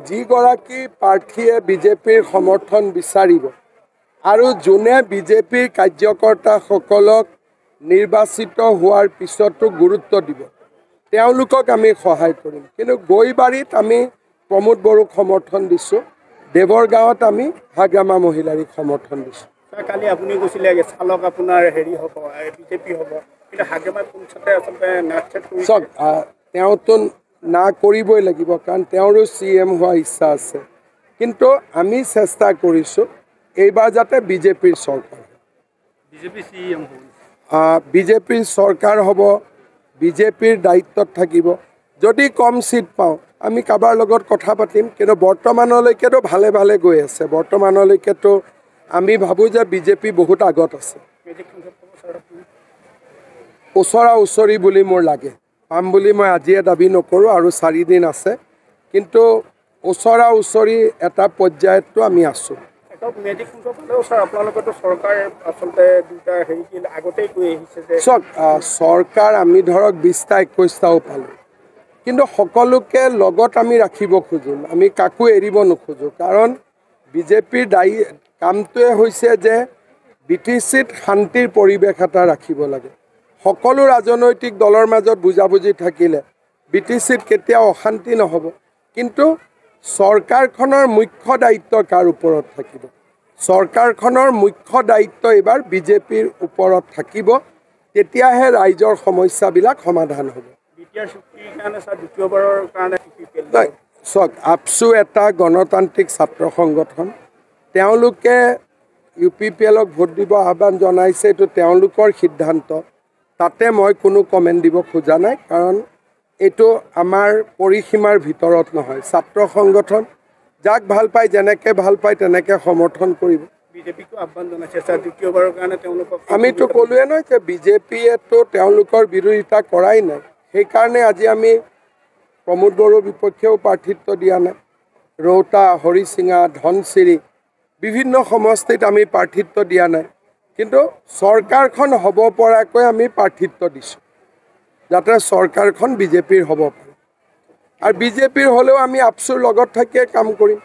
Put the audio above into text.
যিগৰাকী প্ৰাৰ্থীয়ে বিজেপিৰ সমৰ্থন বিচাৰিব আৰু যোনে বিজেপিৰ কাৰ্যকৰ্তাসকলক নিৰ্বাচিত হোৱাৰ পিছতো গুৰুত্ব দিব তেওঁলোকক আমি সহায় কৰিম। কিন্তু গৈবাৰীত আমি প্ৰমোদ বড়োক সমৰ্থন দিছোঁ, দেৱৰগাঁৱত আমি হাগ্ৰামা মহিলাৰীক সমৰ্থন দিছোঁ। কালি আপুনি কৈছিলে চালক আপোনাৰ হেৰি হ'ব বিজেপি হ'ব, কিন্তু হাগ্ৰামা পঞ্চায়তে আচলতে চাওক তেওঁতো না কৰিবই লাগিব, কাৰণ তেওঁৰো CM হোৱাৰ ইচ্ছা আছে। কিন্তু আমি চেষ্টা কৰিছোঁ এইবাৰ যাতে বিজেপিৰ চৰকাৰ বিজেপিৰ চৰকাৰ হ'ব, বিজেপিৰ দায়িত্বত থাকিব। যদি কম চিট পাওঁ আমি কাৰোবাৰ লগত কথা পাতিম, কিন্তু বৰ্তমানলৈকেতো ভালে ভালে গৈ আছে। বৰ্তমানলৈকেতো আমি ভাবোঁ যে বিজেপি বহুত আগত আছে। ওচৰা ওচৰি বুলি মোৰ লাগে, পাম বুলি মই আজিয়ে দাবী নকৰোঁ, আৰু 4 দিন আছে। কিন্তু ওচৰা ওচৰি এটা পৰ্যায়তো আমি আছোঁ। চাওক চৰকাৰ আমি ধৰক 20টা 21টাও পালোঁ, কিন্তু সকলোকে লগত আমি ৰাখিব খোজোঁ, আমি কাকো এৰিব নোখোজোঁ। কাৰণ বিজেপিৰ কামটোৱে হৈছে যে BTCত শান্তিৰ পৰিৱেশ এটা ৰাখিব লাগে। সকলো ৰাজনৈতিক দলৰ মাজত বুজাবুজি থাকিলে BTCত কেতিয়াও অশান্তি নহ'ব। কিন্তু চৰকাৰখনৰ মুখ্য দায়িত্ব কাৰ ওপৰত থাকিব? চৰকাৰখনৰ মুখ্য দায়িত্ব এইবাৰ বিজেপিৰ ওপৰত থাকিব, তেতিয়াহে ৰাইজৰ সমস্যাবিলাক সমাধান হ'ব। চাওক আপচু এটা গণতান্ত্ৰিক ছাত্ৰ সংগঠন, তেওঁলোকে UPPLক ভোট দিব আহ্বান জনাইছে, এইটো তেওঁলোকৰ সিদ্ধান্ত। তাতে মই কোনো কমেণ্ট দিব খোজা নাই, কাৰণ এইটো আমাৰ পৰিসীমাৰ ভিতৰত নহয়। ছাত্ৰ সংগঠন যাক ভাল পায়, যেনেকৈ ভাল পায় তেনেকৈ সমৰ্থন কৰিব। আমিতো ক'লোৱে নহয় যে বিজেপিয়েতো তেওঁলোকৰ বিৰোধিতা কৰাই নাই। সেইকাৰণে আজি আমি প্ৰমোদ বড়োৰ বিপক্ষেও প্ৰাৰ্থিত্ব দিয়া নাই। ৰৌতা, হৰিচিঙা, ধনচিৰি বিভিন্ন সমষ্টিত আমি প্ৰাৰ্থিত্ব দিয়া নাই। কিন্তু চৰকাৰখন হ'ব পৰাকৈ আমি প্ৰাৰ্থিত্ব দিছোঁ, যাতে চৰকাৰখন বিজেপিৰ হ'ব পাৰে। আৰু বিজেপিৰ হ'লেও আমি আপচুৰ লগত থাকিয়ে কাম কৰিম।